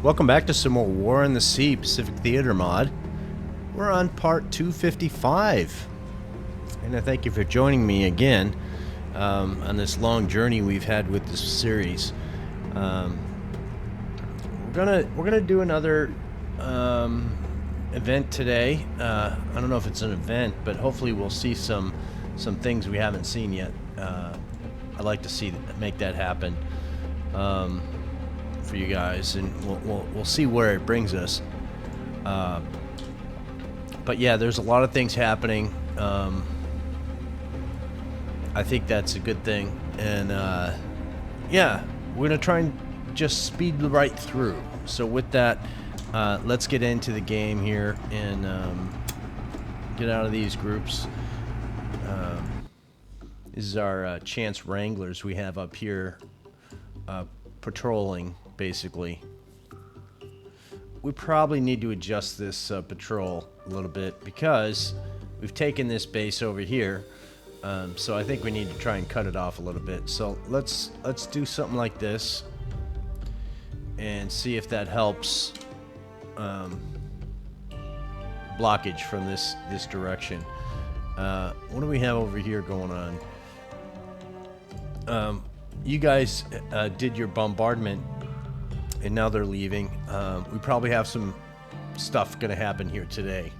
Welcome back to some more War in the Sea Pacific Theater mod. We're on part 255. And I thank you for joining me again on this long journey we've had with this series. We're gonna do another event today. I don't know if it's an event, but hopefully we'll see some things we haven't seen yet. I'd like to make that happen for you guys, and we'll see where it brings us. But yeah, there's a lot of things happening. I think that's a good thing, and yeah, we're gonna try and just speed right through. So with that, let's get into the game here and get out of these groups. This is our chance wranglers we have up here patrolling, basically. We probably need to adjust this patrol a little bit because we've taken this base over here. So I think we need to try and cut it off a little bit. So let's do something like this and see if that helps blockage from this direction. What do we have over here going on? You guys did your bombardment, and now they're leaving. We probably have some stuff going to happen here today.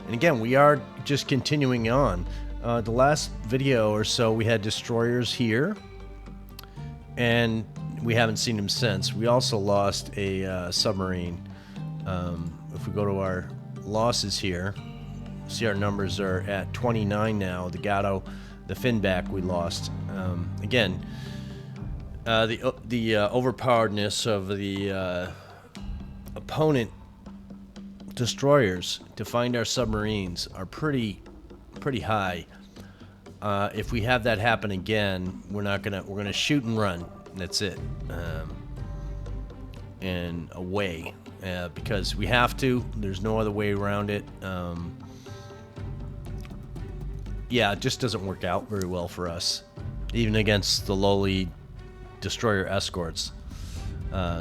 And again, we are just continuing on. The last video or so, we had destroyers here, and we haven't seen them since. We also lost a submarine. If we go to our losses here, see our numbers are at 29 now. The Gatto, the Finback, we lost. Again, the overpoweredness of the opponent destroyers to find our submarines are pretty high. If we have that happen again, we're gonna shoot and run. That's it, and away, because we have to. There's no other way around it. Yeah, it just doesn't work out very well for us, even against the lowly destroyer escorts.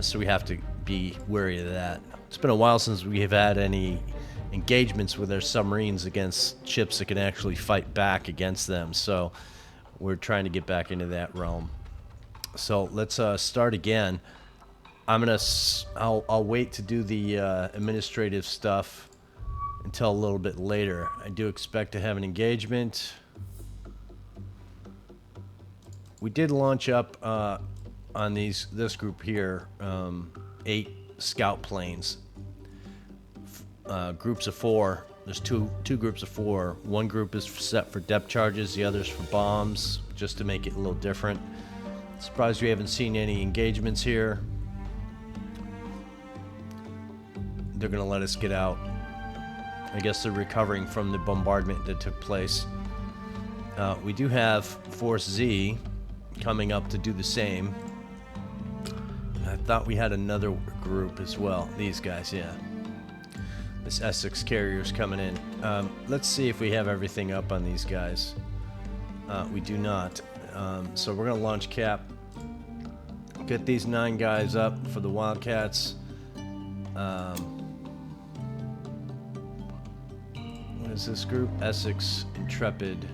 So we have to be wary of that. It's been a while since we have had any engagements with our submarines against ships that can actually fight back against them. So we're trying to get back into that realm. So let's start again. I'll wait to do the administrative stuff until a little bit later. I do expect to have an engagement. We did launch up on this group here 8 scout planes, groups of 4. There's two groups of 4. One group is set for depth charges, the other's for bombs, just to make it a little different. Surprised we haven't seen any engagements here. They're gonna let us get out. I guess they're recovering from the bombardment that took place. We do have Force Z coming up to do the same. I thought we had another group as well. These guys, yeah. This Essex carrier's coming in. Let's see if we have everything up on these guys. We do not. So we're gonna launch cap. Get these 9 guys up for the Wildcats. What is this group? Essex Intrepid.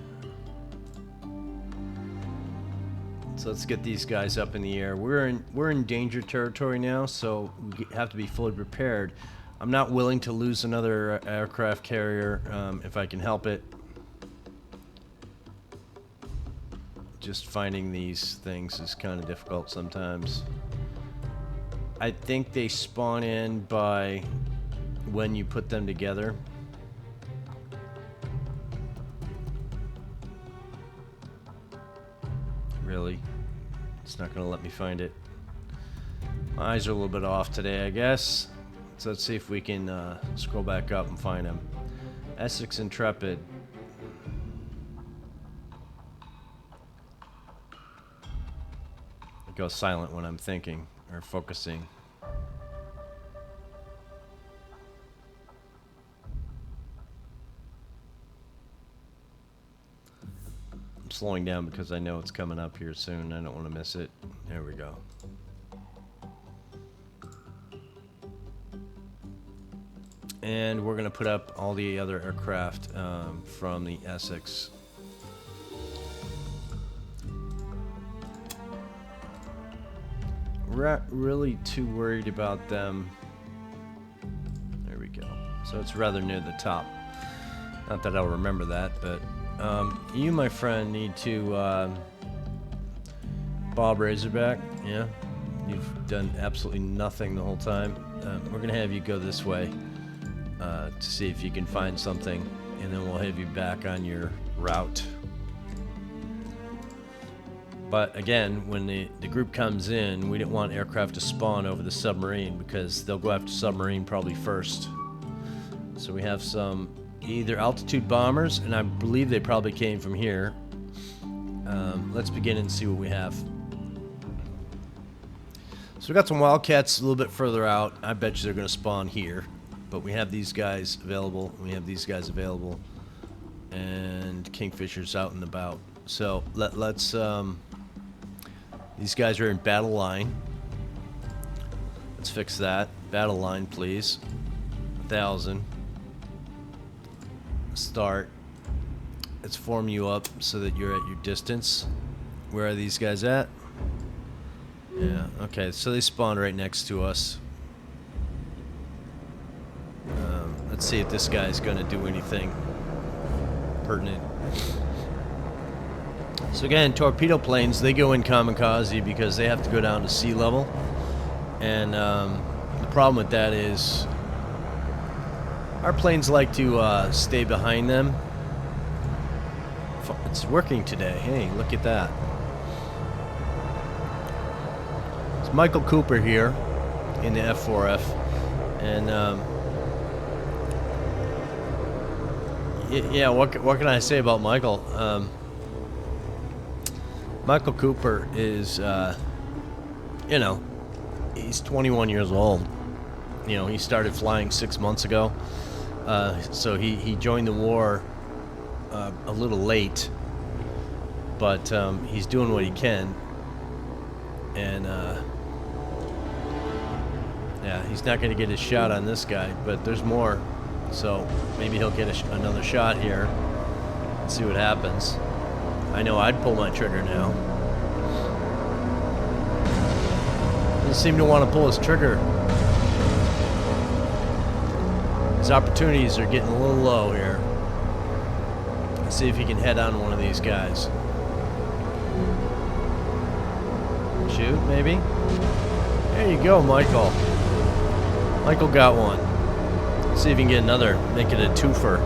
So let's get these guys up in the air. We're in danger territory now, so we have to be fully prepared. I'm not willing to lose another aircraft carrier if I can help it. Just finding these things is kind of difficult sometimes. I think they spawn in by when you put them together. Really? It's not gonna let me find it. My eyes are a little bit off today, I guess. So let's see if we can scroll back up and find them. Essex Intrepid. It goes silent when I'm thinking or focusing. I'm slowing down because I know it's coming up here soon. I don't want to miss it. There we go. And we're going to put up all the other aircraft from the Essex. We're not really too worried about them. There we go. So it's rather near the top. Not that I'll remember that, but you, my friend, need to Bob Razorback. Yeah, you've done absolutely nothing the whole time. We're gonna have you go this way to see if you can find something, and then we'll have you back on your route. But again, when the group comes in, we didn't want aircraft to spawn over the submarine because they'll go after submarine probably first. So we have some either altitude bombers, and I believe they probably came from here. Let's begin and see what we have. So we got some Wildcats a little bit further out. I bet you they're going to spawn here. But we have these guys available. We have these guys available. And Kingfisher's out and about. So let's... these guys are in battle line. Let's fix that. Battle line, please. 1,000. Start. Let's form you up so that you're at your distance. Where are these guys at? Yeah, okay, so they spawned right next to us. Let's see if this guy's gonna do anything pertinent. So again, torpedo planes, they go in kamikaze because they have to go down to sea level. And the problem with that is our planes like to stay behind them. It's working today. Hey, look at that. It's Michael Cooper here in the F4F. And yeah, what can I say about Michael? Michael Cooper is, you know, he's 21 years old. You know, he started flying 6 months ago. So he joined the war a little late, but he's doing what he can. And yeah, he's not going to get his shot on this guy, but there's more. So maybe he'll get another shot here. Let's see what happens. I know I'd pull my trigger now. Doesn't seem to want to pull his trigger. His opportunities are getting a little low here. Let's see if he can head on one of these guys. Shoot, maybe? There you go, Michael. Michael got one. Let's see if he can get another. Make it a twofer.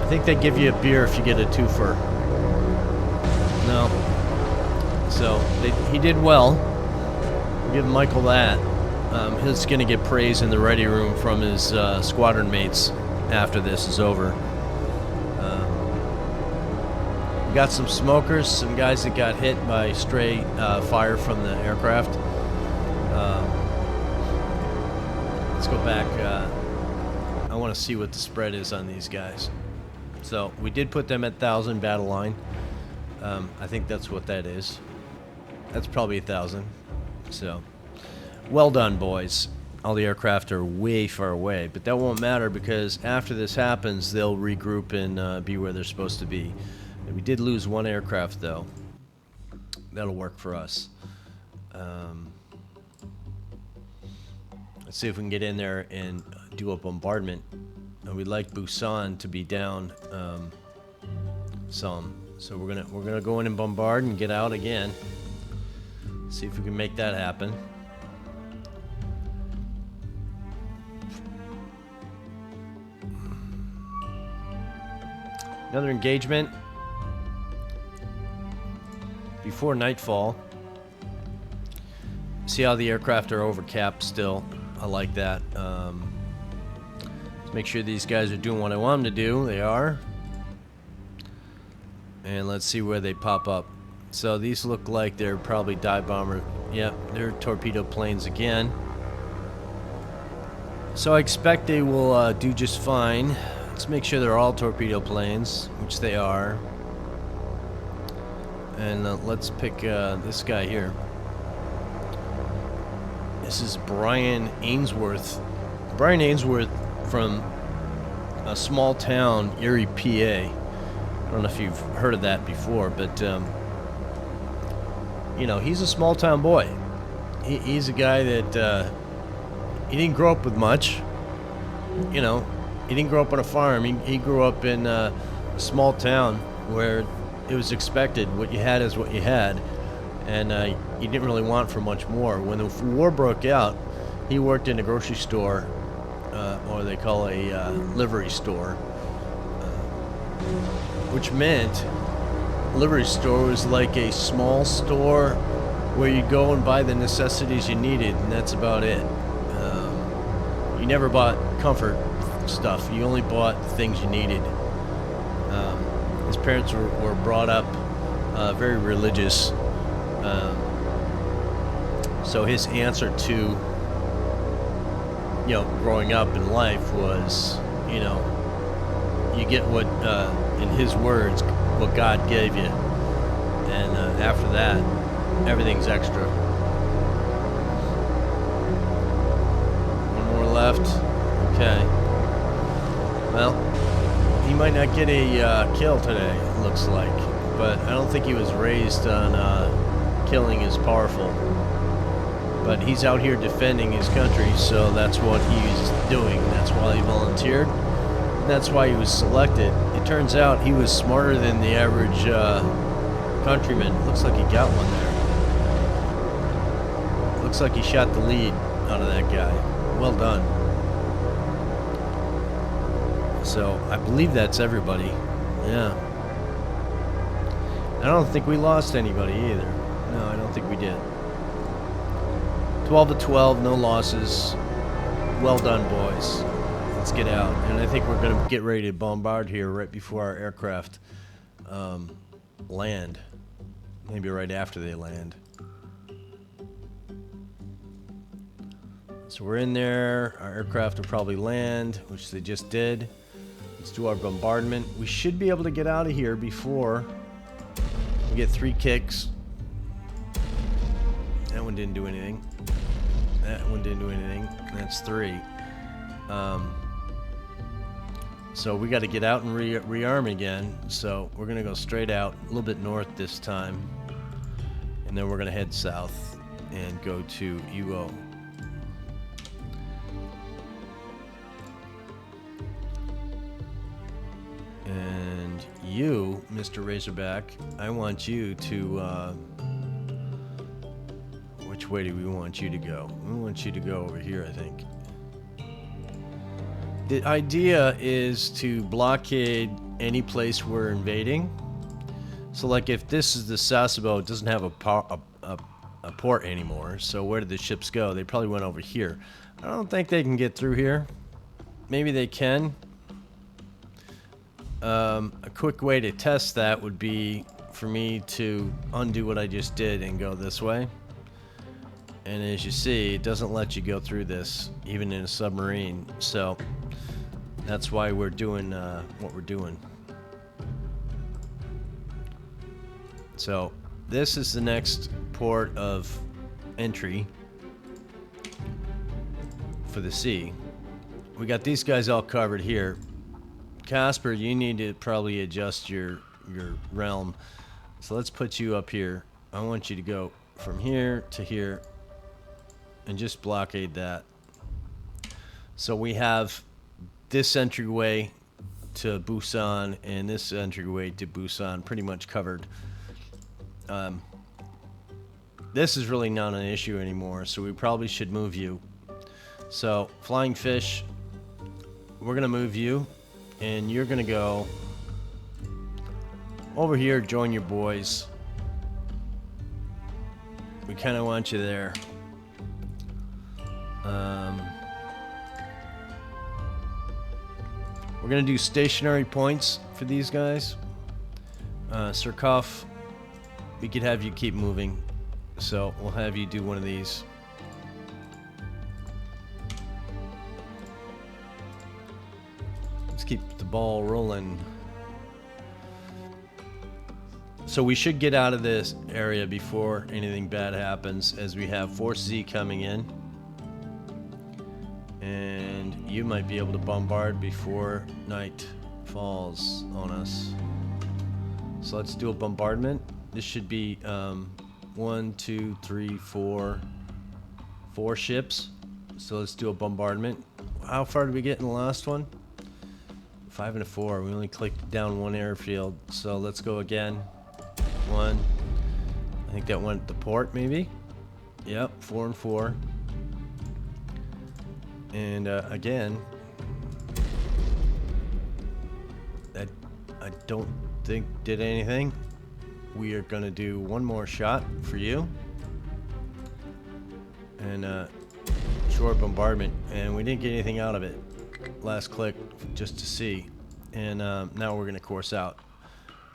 I think they give you a beer if you get a twofer. No. So, he did well. We'll give Michael that. He's going to get praise in the ready room from his squadron mates after this is over. We got some smokers, some guys that got hit by stray fire from the aircraft. Let's go back. I want to see what the spread is on these guys. So we did put them at 1,000 battle line. I think that's what that is. That's probably 1,000. So well done, boys. All the aircraft are way far away, but that won't matter because after this happens, they'll regroup and be where they're supposed to be. And we did lose one aircraft, though. That'll work for us. Let's see if we can get in there and do a bombardment. And we'd like Busan to be down some. So we're gonna go in and bombard and get out again. See if we can make that happen. Another engagement before nightfall. See how the aircraft are overcapped still. I like that. Let's make sure these guys are doing what I want them to do. They are. And let's see where they pop up. So these look like they're probably dive bomber. Yep, they're torpedo planes again. So I expect they will do just fine. Let's make sure they're all torpedo planes, which they are. And let's pick this guy here. This is Brian Ainsworth Brian Ainsworth from a small town, Erie, PA. I don't know if you've heard of that before, but you know, he's a small town boy. He's a guy that he didn't grow up with much. You know, he didn't grow up on a farm. He grew up in a small town where it was expected. What you had is what you had, and you didn't really want for much more. When the war broke out, he worked in a grocery store, or they call a livery store, which meant livery store was like a small store where you go and buy the necessities you needed, and that's about it. You never bought comfort stuff. You only bought things you needed. His parents were brought up very religious. So his answer to, you know, growing up in life was, you know, you get what, in his words, what God gave you. And after that, everything's extra. One more left. Okay. Well, he might not get a kill today, it looks like. But I don't think he was raised on killing is powerful. But he's out here defending his country, so that's what he's doing. That's why he volunteered. And that's why he was selected. It turns out he was smarter than the average countryman. Looks like he got one there. Looks like he shot the lead out of that guy. Well done. So I believe that's everybody. Yeah. I don't think we lost anybody either. No, I don't think we did. 12-12, no losses. Well done, boys. Let's get out. And I think we're going to get ready to bombard here right before our aircraft land. Maybe right after they land. So we're in there. Our aircraft will probably land, which they just did. Let's do our bombardment. We should be able to get out of here before we get 3 kicks. That one didn't do anything. That one didn't do anything. That's 3. So we got to get out and rearm again. So we're going to go straight out, a little bit north this time. And then we're going to head south and go to UO. And you, Mr. Razorback, I want you to... which way do we want you to go? We want you to go over here, I think. The idea is to blockade any place we're invading. So, like, if this is the Sasebo, it doesn't have a port anymore. So where did the ships go? They probably went over here. I don't think they can get through here. Maybe they can. A quick way to test that would be for me to undo what I just did and go this way. And as you see, it doesn't let you go through this, even in a submarine. So that's why we're doing what we're doing. So this is the next port of entry for the sea. We got these guys all covered here. Casper, you need to probably adjust your realm. So let's put you up here. I want you to go from here to here and just blockade that. So we have this entryway to Busan and this entryway to Busan pretty much covered. This is really not an issue anymore, so we probably should move you. So, Flying Fish, we're gonna move you, and you're gonna go over here, join your boys. We kind of want you there. We're gonna do stationary points for these guys. Surkoff, we could have you keep moving, so we'll have you do one of these. Let's keep the ball rolling. So we should get out of this area before anything bad happens, as we have Force Z coming in. And you might be able to bombard before night falls on us. So let's do a bombardment. This should be 1, 2, 3, 4 ships. So let's do a bombardment. How far did we get in the last one? 5 and a 4. We only clicked down one airfield. So let's go again. 1. I think that went to port, maybe. Yep, 4 and 4. And again, that I don't think did anything. We are gonna do one more shot for you, and short bombardment, and we didn't get anything out of it. Last click just to see, and now we're gonna course out.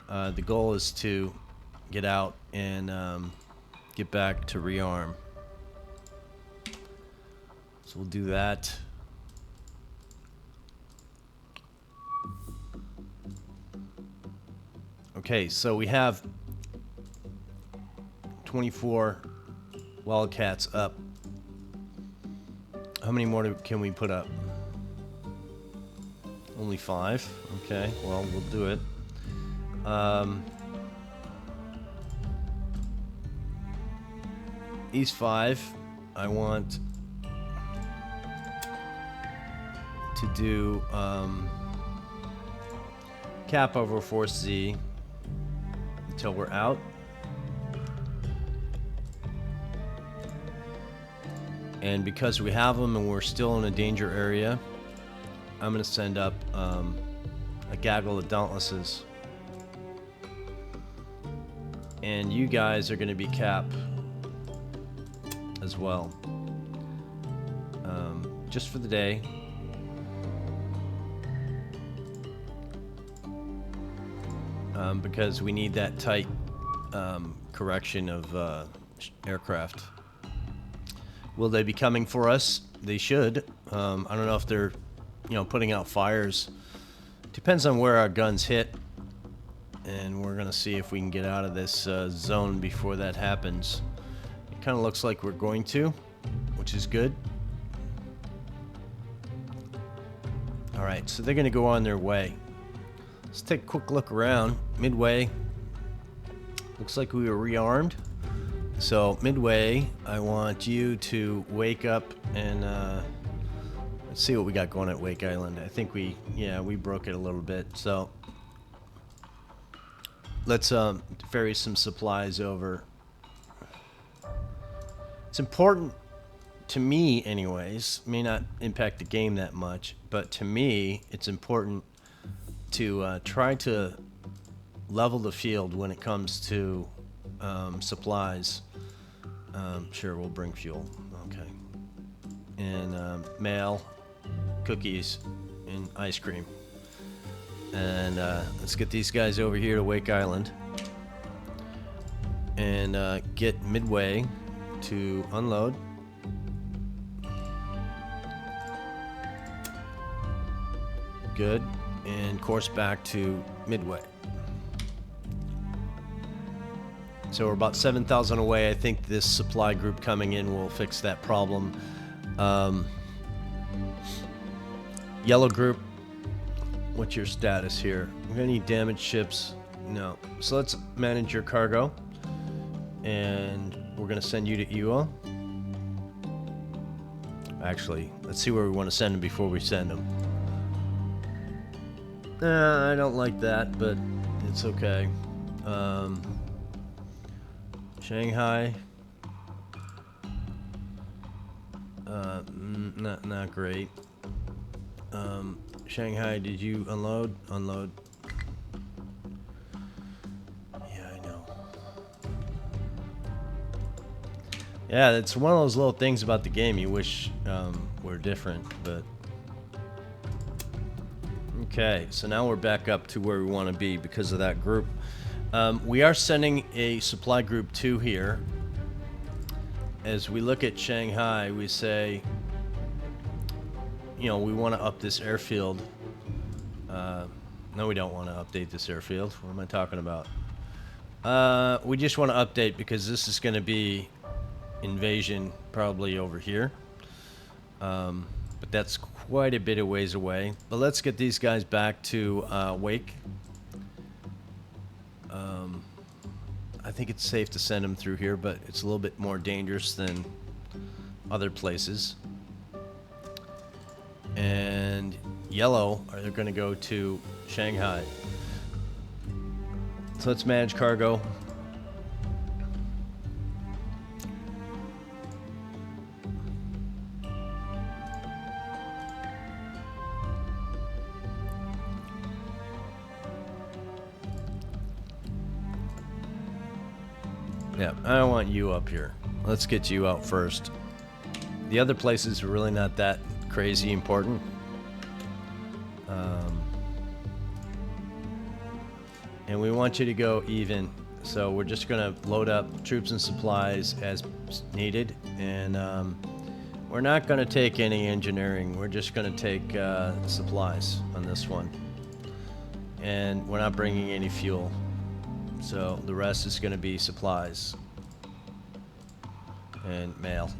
The goal is to get out and get back to rearm. So we'll do that. Okay, so we have 24 Wildcats up. How many more can we put up? Only 5. Okay, well, we'll do it. These 5, I want to do cap over Force Z until we're out. And because we have them and we're still in a danger area, I'm going to send up a gaggle of Dauntlesses. And you guys are going to be cap as well. Just for the day. Because we need that tight correction of aircraft. Will they be coming for us? They should. I don't know if they're, putting out fires. Depends on where our guns hit. And we're going to see if we can get out of this zone before that happens. It kind of looks like we're going to, which is good. Alright, so they're going to go on their way. Let's take a quick look around. Midway. Looks like we were rearmed. So, Midway, I want you to wake up and let's see what we got going at Wake Island. I think we broke it a little bit. So, let's ferry some supplies over. It's important to me, anyways. May not impact the game that much, but to me, it's important to try to level the field when it comes to supplies. Sure, we'll bring fuel. Okay. And mail, cookies, and ice cream. And let's get these guys over here to Wake Island. And get Midway to unload. Good. And course back to Midway. So we're about 7,000 away. I think this supply group coming in will fix that problem. Yellow group, what's your status here? We got any damaged ships? No. So let's manage your cargo. And we're going to send you to Ewa. Actually, let's see where we want to send them before we send them. I don't like that, but it's okay. Shanghai. Not great. Shanghai, did you unload? Unload. Yeah, I know. Yeah, it's one of those little things about the game you wish were different, but... Okay, so now we're back up to where we want to be because of that group. We are sending a supply group 2 here. As we look at Shanghai, we say, we want to up this airfield. No, we don't want to update this airfield. What am I talking about? We just want to update because this is going to be invasion probably over here. but that's quite a bit of ways away. But let's get these guys back to Wake. I think it's safe to send them through here, but it's a little bit more dangerous than other places. And yellow are going to go to Shanghai. So let's manage cargo. Yeah, I don't want you up here. Let's get you out first. The other places are really not that crazy important. And we want you to go even. So we're just going to load up troops and supplies as needed. And we're not going to take any engineering. We're just going to take supplies on this one. And we're not bringing any fuel. So the rest is going to be supplies and mail.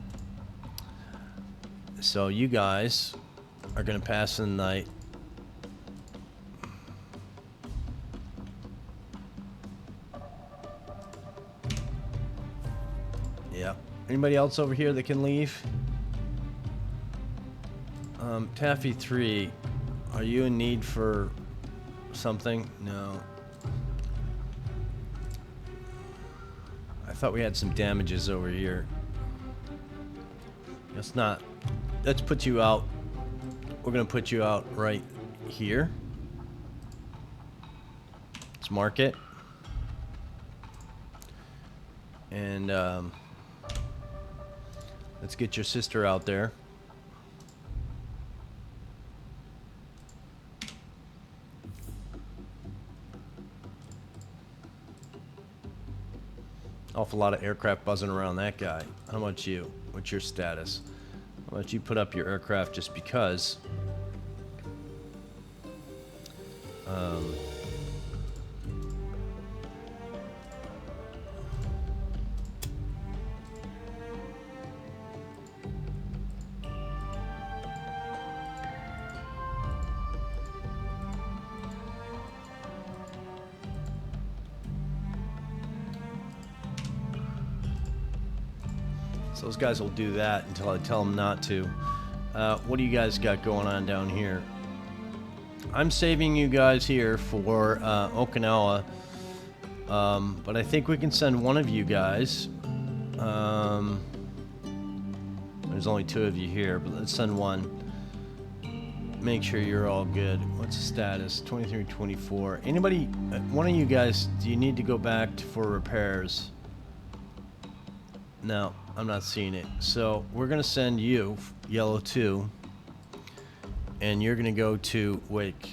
So you guys are going to pass the night. Yeah. Anybody else over here that can leave? Taffy 3, are you in need for something? No. I thought we had some damages over here. Let's not. Let's put you out. We're going to put you out right here. Let's mark it. And let's get your sister out there. Awful lot of aircraft buzzing around that guy. How about you? What's your status? How about you put up your aircraft just because? So those guys will do that until I tell them not to. What do you guys got going on down here? I'm saving you guys here for Okinawa, but I think we can send one of you guys. There's only 2 of you here, but let's send one. Make sure you're all good. What's the status? 23, 24. Anybody, one of you guys, do you need to go back for repairs? No, I'm not seeing it. So we're going to send you, Yellow 2, and you're going to go to Wake.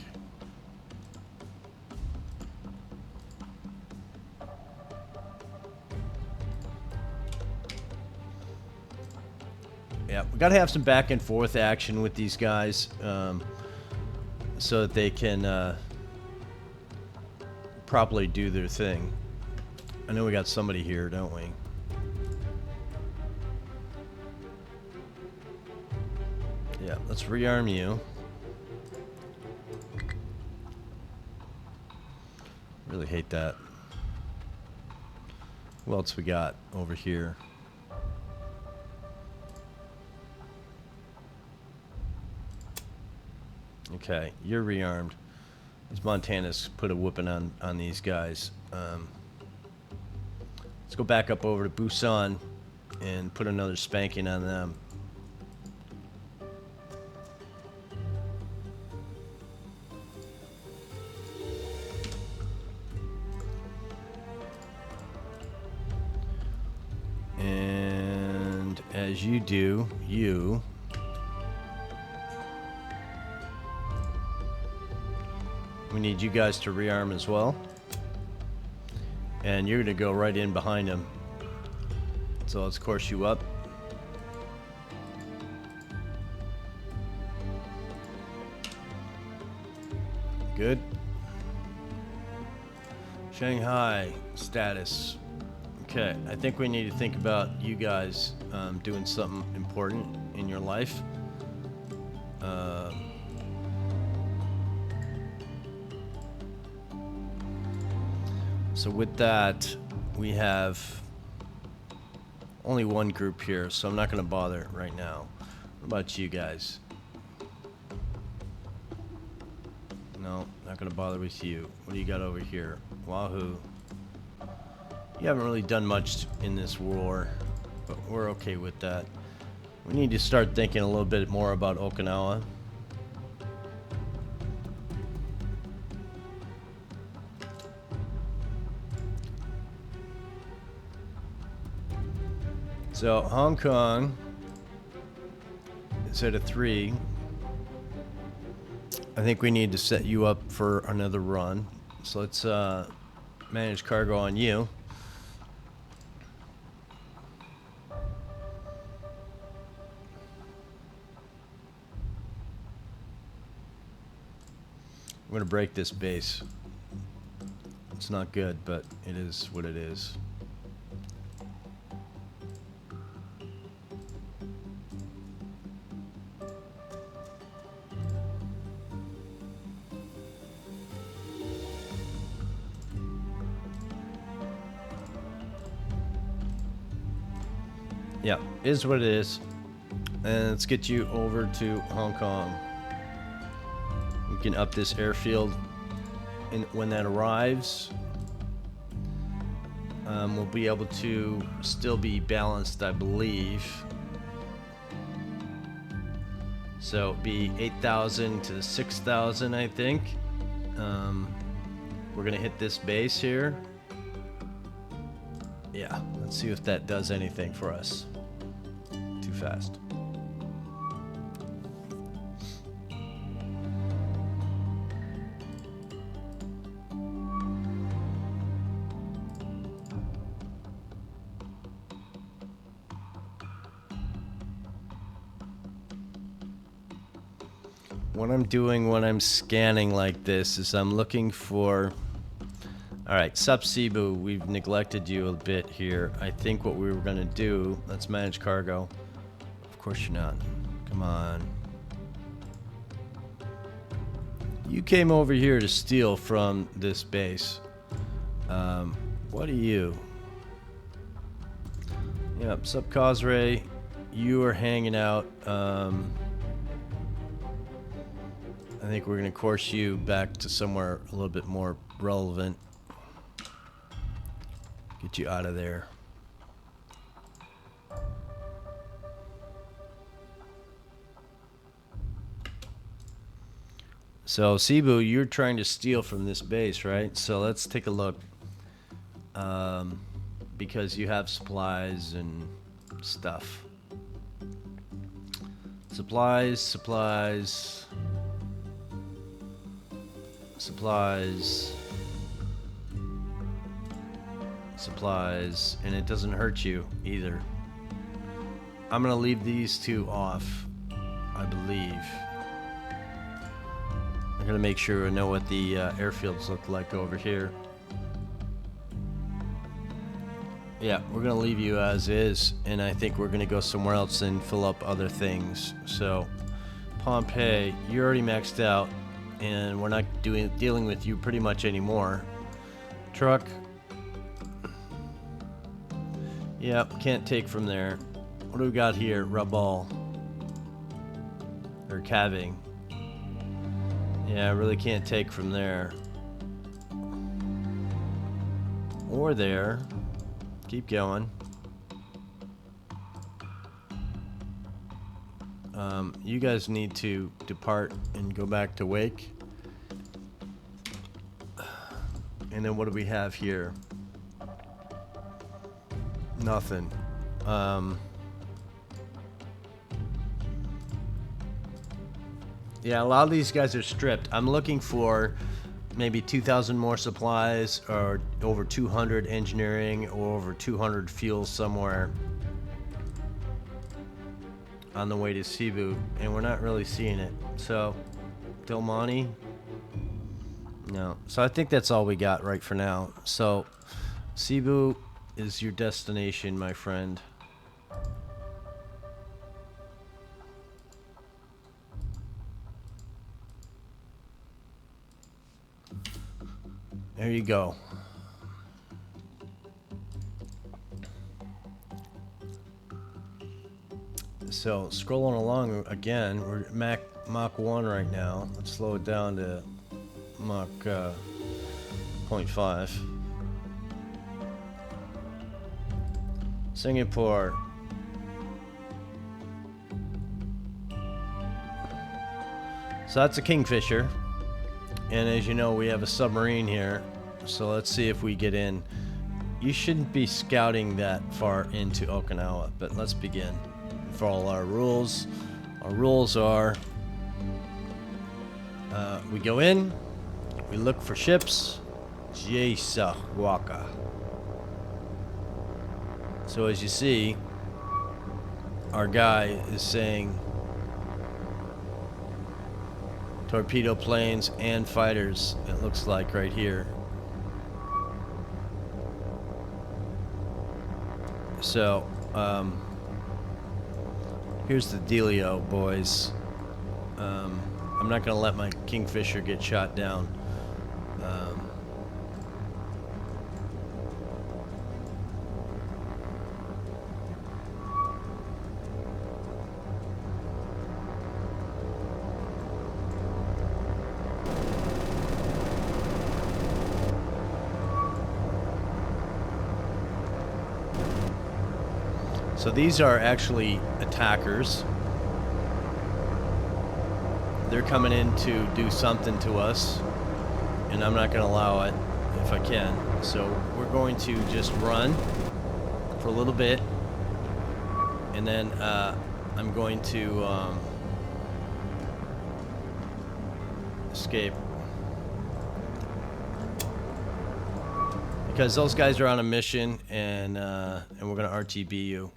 Yeah, we got to have some back and forth action with these guys so that they can properly do their thing. I know we got somebody here, don't we? Yeah, let's rearm you. Really hate that. Who else we got over here? Okay, you're rearmed. These Montanas put a whooping on these guys. Let's go back up over to Busan and put another spanking on them. And as you do, we need you guys to rearm as well. And you're going to go right in behind him. So let's course you up. Good. Shanghai status. Okay, I think we need to think about you guys doing something important in your life. So with that, we have only one group here, so I'm not going to bother right now. What about you guys? No, not going to bother with you. What do you got over here? Wahoo. You haven't really done much in this war, but we're okay with that. We need to start thinking a little bit more about Okinawa. So Hong Kong is at a 3. I think we need to set you up for another run. So let's manage cargo on you. I'm going to break this base. It's not good, but it is what it is. Yeah, is what it is. And let's get you over to Hong Kong. We can up this airfield, and when that arrives, we'll be able to still be balanced, I believe. So it'll be 8,000 to 6,000, I think. We're gonna hit this base here. Yeah, let's see if that does anything for us. Too fast. What I'm doing when I'm scanning like this is I'm looking for... Alright, Sup Cebu, we've neglected you a bit here. I think what we were going to do, let's manage cargo. Of course you're not. Come on. You came over here to steal from this base. What are you? Yep, Sup Cosray, you are hanging out. I think we're going to course you back to somewhere a little bit more relevant. Get you out of there. So, Cebu, you're trying to steal from this base, right? So let's take a look. Because you have supplies and stuff. Supplies. Supplies, and it doesn't hurt you either. I'm gonna leave these two off, I believe. I'm gonna make sure I know what the airfields look like over here. Yeah, we're gonna leave you as is, and I think we're gonna go somewhere else and fill up other things. So, Pompeii, you're already maxed out, and we're not dealing with you pretty much anymore. Truck. Yep, can't take from there. What do we got here? Rabal. Or calving. Yeah, I really can't take from there. Or there. Keep going. You guys need to depart and go back to Wake. And then what do we have here? Nothing. Yeah, a lot of these guys are stripped. I'm looking for maybe 2,000 more supplies, or over 200 engineering, or over 200 fuel somewhere on the way to Cebu, and we're not really seeing it. So, Del Monte? No. So I think that's all we got right for now. So, Cebu is your destination, my friend. There you go. So scrolling along again, we're at Mach 1 right now. Let's slow it down to Mach 0.5. Singapore. So that's a Kingfisher. And as you know, we have a submarine here. So let's see if we get in. You shouldn't be scouting that far into Okinawa, but let's begin. Follow our rules. Our rules are we go in, we look for ships. Jesa Waka. So as you see, our guy is saying torpedo planes and fighters, it looks like right here. So, here's the dealio, boys. I'm not gonna let my Kingfisher get shot down. So these are actually attackers. They're coming in to do something to us, and I'm not going to allow it if I can. So we're going to just run for a little bit, and then I'm going to escape. Because those guys are on a mission, and we're going to RTB you.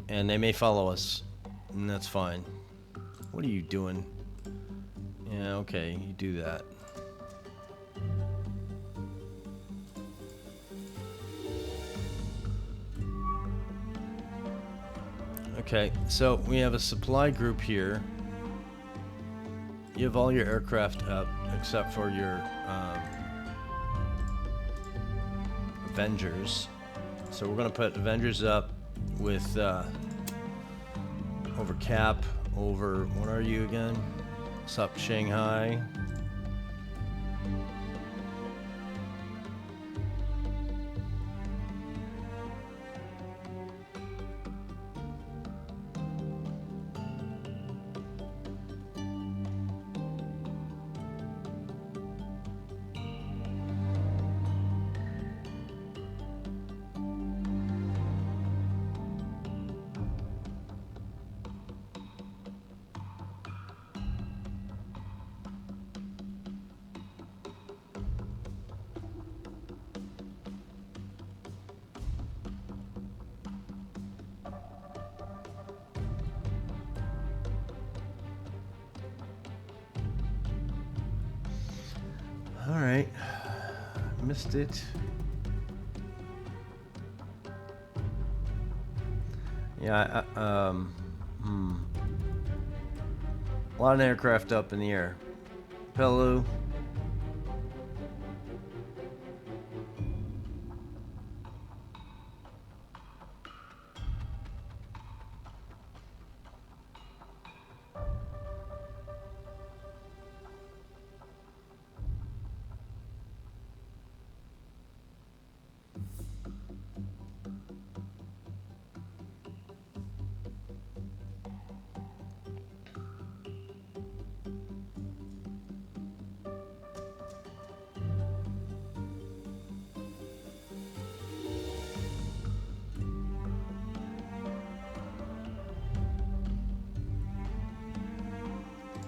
And they may follow us, and that's fine. What are you doing? Yeah, okay, you do that. Okay, so we have a supply group here. You have all your aircraft up, except for your Avengers. So we're gonna put Avengers up with over Cap, over, what are you again? Sup, Shanghai. All right, missed it. Yeah, a lot of aircraft up in the air. Pelu.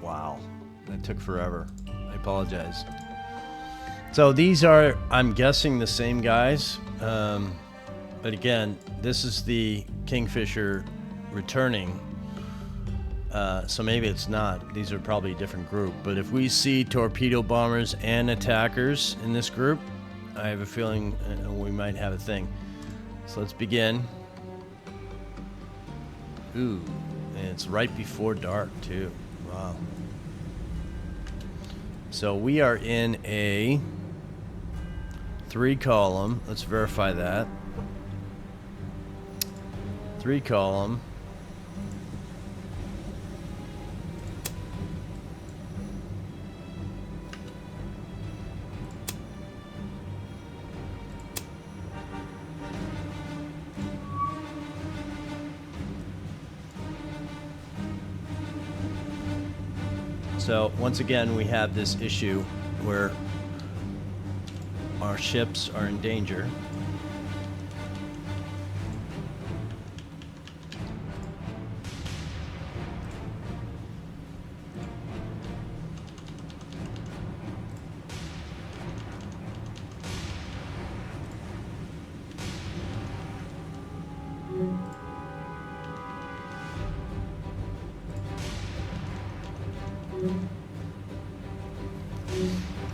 Wow, that took forever. I apologize. So these are, I'm guessing, the same guys. But again, this is the Kingfisher returning. So maybe it's not. These are probably a different group. But if we see torpedo bombers and attackers in this group, I have a feeling we might have a thing. So let's begin. Ooh, and it's right before dark too. Wow. So we are in a 3 column. Let's verify that. 3 column. So once again, we have this issue where our ships are in danger.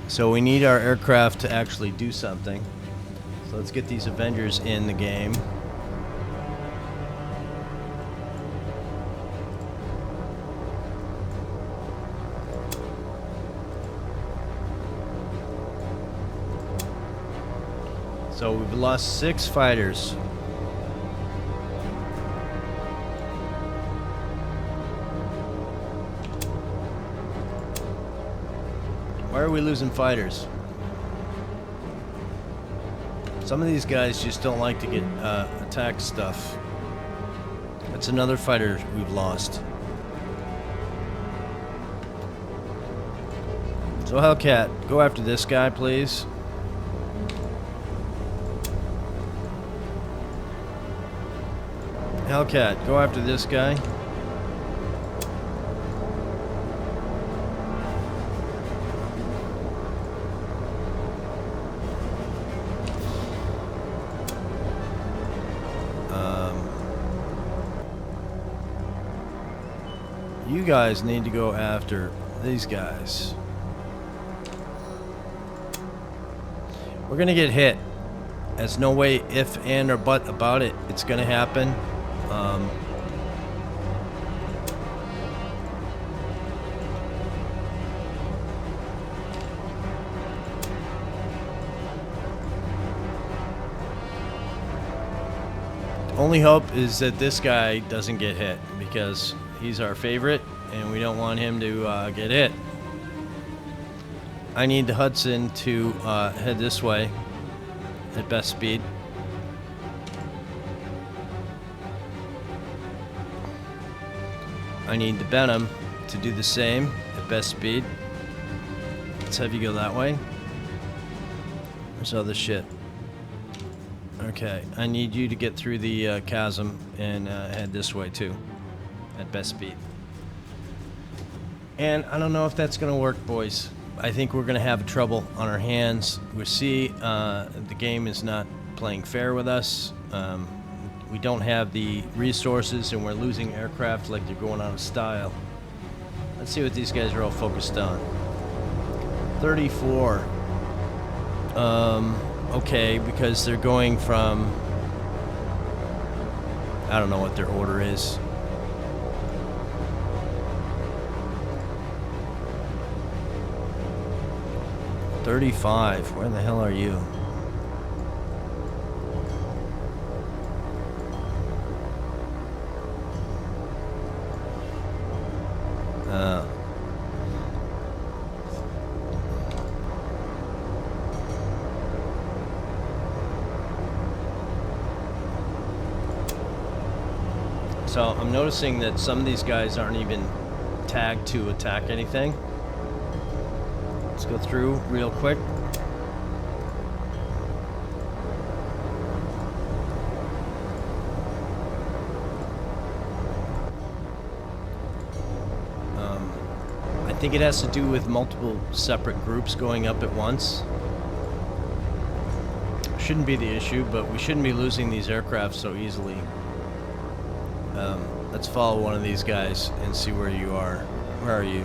So we need our aircraft to actually do something. So let's get these Avengers in the game. So we've lost 6 fighters. Why are we losing fighters? Some of these guys just don't like to get attack stuff. That's another fighter we've lost. So Hellcat, go after this guy, please. Hellcat, go after this guy. You guys need to go after these guys. We're gonna get hit. There's no way if, and, or but about it. It's gonna happen. Only hope is that this guy doesn't get hit, because he's our favorite and we don't want him to get hit. I need the Hudson to head this way at best speed. I need the Benham to do the same at best speed. Let's have you go that way. Where's all this shit? Okay, I need you to get through the chasm and head this way too, at best speed. And I don't know if that's gonna work, boys. I think we're gonna have trouble on our hands. We see the game is not playing fair with us. We don't have the resources and we're losing aircraft like they're going out of style. Let's see what these guys are all focused on. 34. Okay, because they're going from, I don't know what their order is. $35. Where the hell are you? So I'm noticing that some of these guys aren't even tagged to attack anything. Let's go through real quick. I think it has to do with multiple separate groups going up at once. Shouldn't be the issue, but we shouldn't be losing these aircraft so easily. Let's follow one of these guys and see where you are. Where are you?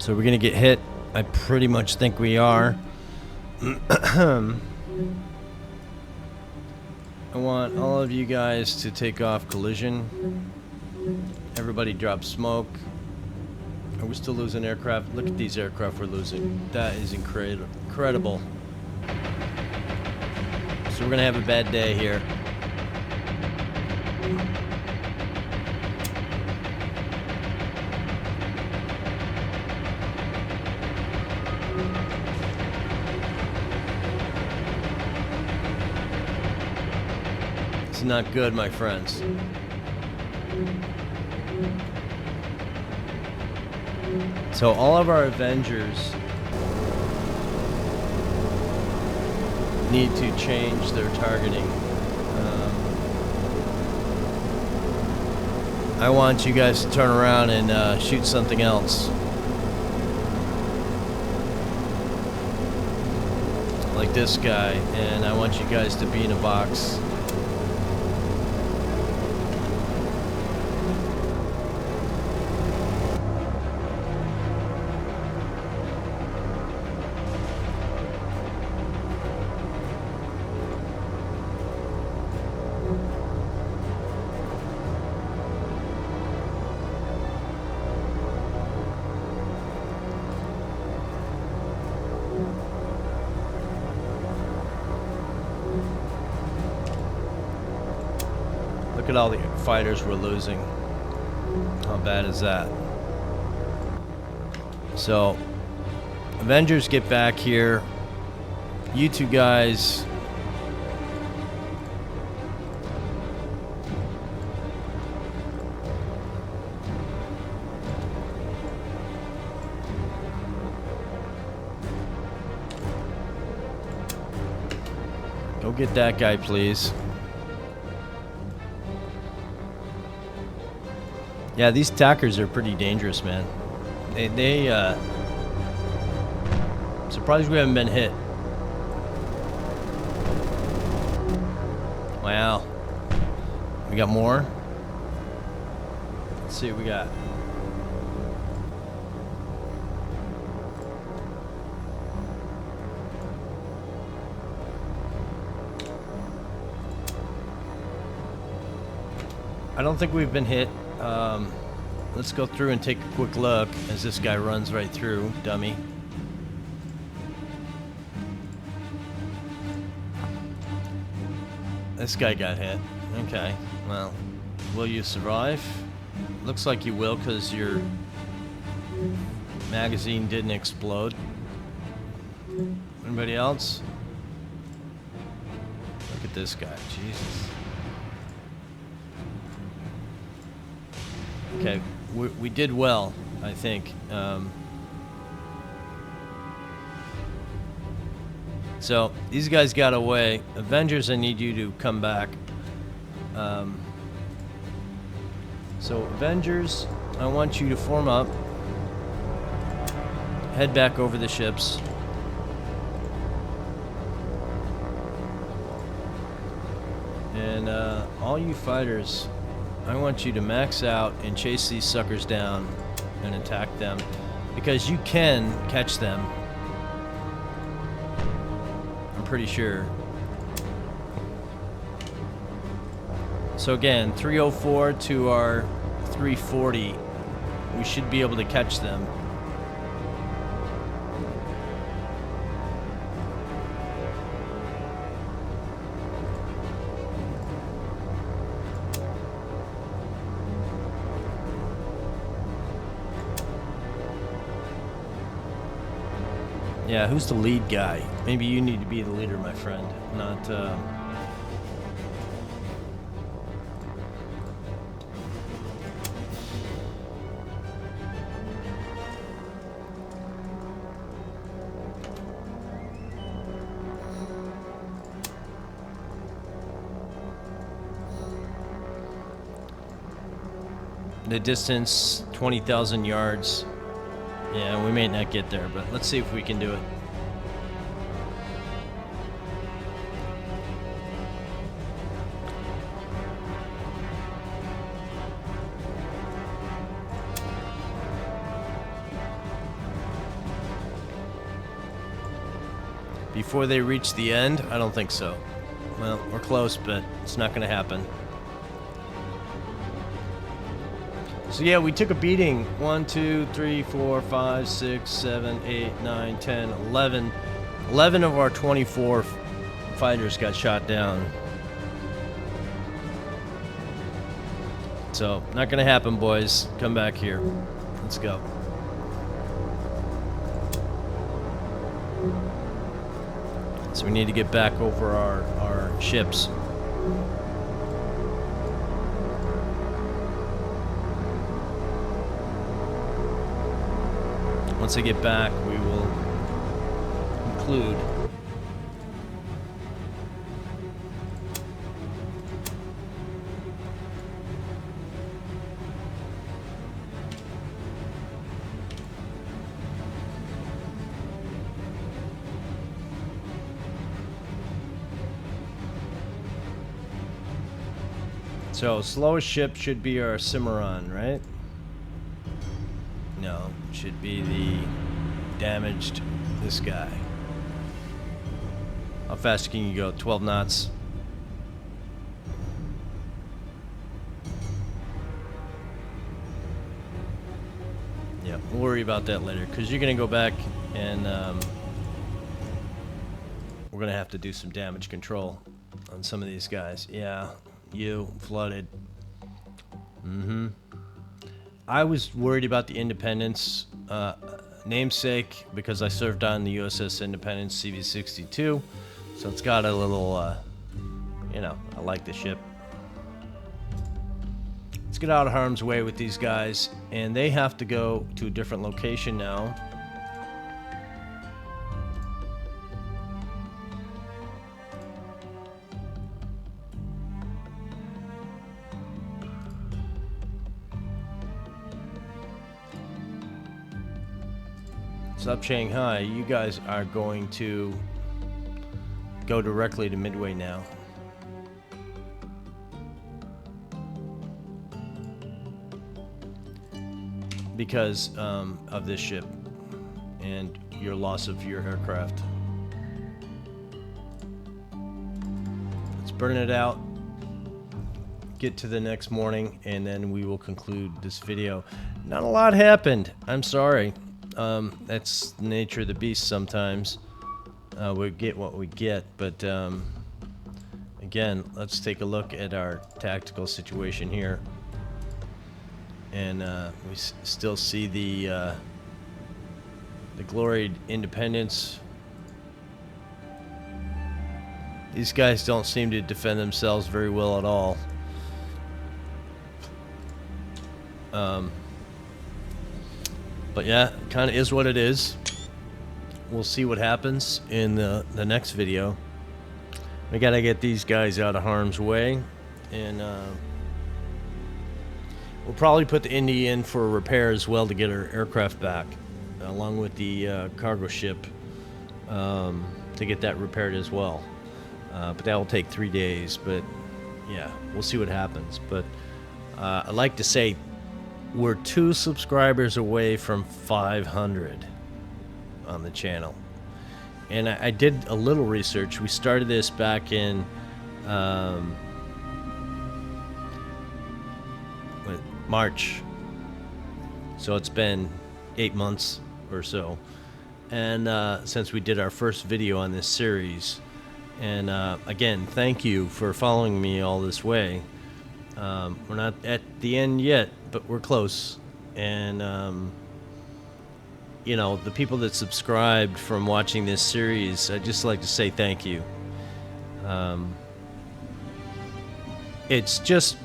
So we're gonna get hit. I pretty much think we are. I want all of you guys to take off collision. Everybody drop smoke. Are we still losing aircraft? Look at these aircraft we're losing. That is incredible. So we're gonna have a bad day here. It's not good, my friends. So all of our Avengers need to change their targeting. I want you guys to turn around and shoot something else. Like this guy, and I want you guys to be in a box. Look at all the fighters we're losing. How bad is that? So, Avengers, get back here. You two guys. Go get that guy, please. Yeah, these attackers are pretty dangerous, man. Surprised we haven't been hit. Wow. We got more? Let's see what we got. I don't think we've been hit. Let's go through and take a quick look as this guy runs right through, dummy. This guy got hit. Okay, well, will you survive? Looks like you will because your magazine didn't explode. Anybody else? Look at this guy, Jesus. Okay, we did well, I think. So, these guys got away. Avengers, I need you to come back. So, Avengers, I want you to form up. Head back over the ships. And all you fighters, I want you to max out and chase these suckers down and attack them, because you can catch them. I'm pretty sure. So again, 304 to our 340, we should be able to catch them. Yeah, who's the lead guy? Maybe you need to be the leader, my friend, not, the distance, 20,000 yards. Yeah, we may not get there, but let's see if we can do it. before they reach the end? I don't think so. Well, we're close, but it's not going to happen. So yeah, we took a beating. 1, 2, 3, 4, 5, 6, 7, 8, 9, 10, 11. 11 of our 24 fighters got shot down. So, not going to happen, boys. Come back here. Let's go. So we need to get back over our ships. Once I get back, we will conclude. So, slowest ship should be our Cimarron, right? No, it should be the damaged, this guy. How fast can you go? 12 knots. Yeah, we'll worry about that later, because you're going to go back and we're going to have to do some damage control on some of these guys. Yeah. You flooded. I was worried about the Independence namesake because I served on the USS Independence CV-62, so it's got a little, you know, I like the ship. Let's get out of harm's way with these guys, and they have to go to a different location now. Up Shanghai, you guys are going to go directly to Midway now. Because of this ship and your loss of your aircraft. Let's burn it out, get to the next morning, and then we will conclude this video. Not a lot happened. I'm sorry. That's the nature of the beast sometimes. We get what we get, but again, let's take a look at our tactical situation here. And we still see the gloried Independence. These guys don't seem to defend themselves very well at all. But yeah, kind of is what it is. We'll see what happens in the next video. We gotta get these guys out of harm's way, and we'll probably put the Indy in for a repair as well to get our aircraft back, along with the cargo ship, to get that repaired as well. But that will take 3 days. But yeah, we'll see what happens. But I'd like to say, we're 2 subscribers away from 500 on the channel. And I did a little research. We started this back in March. So it's been 8 months or so. And since we did our first video on this series. And again, thank you for following me all this way. We're not at the end yet, but we're close. And you know, the people that subscribed from watching this series, I'd just like to say thank you. It's just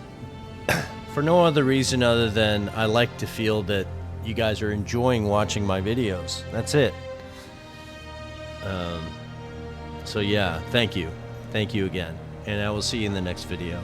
for no other reason other than I like to feel that you guys are enjoying watching my videos. That's it. So yeah, thank you. Thank you again. And I will see you in the next video.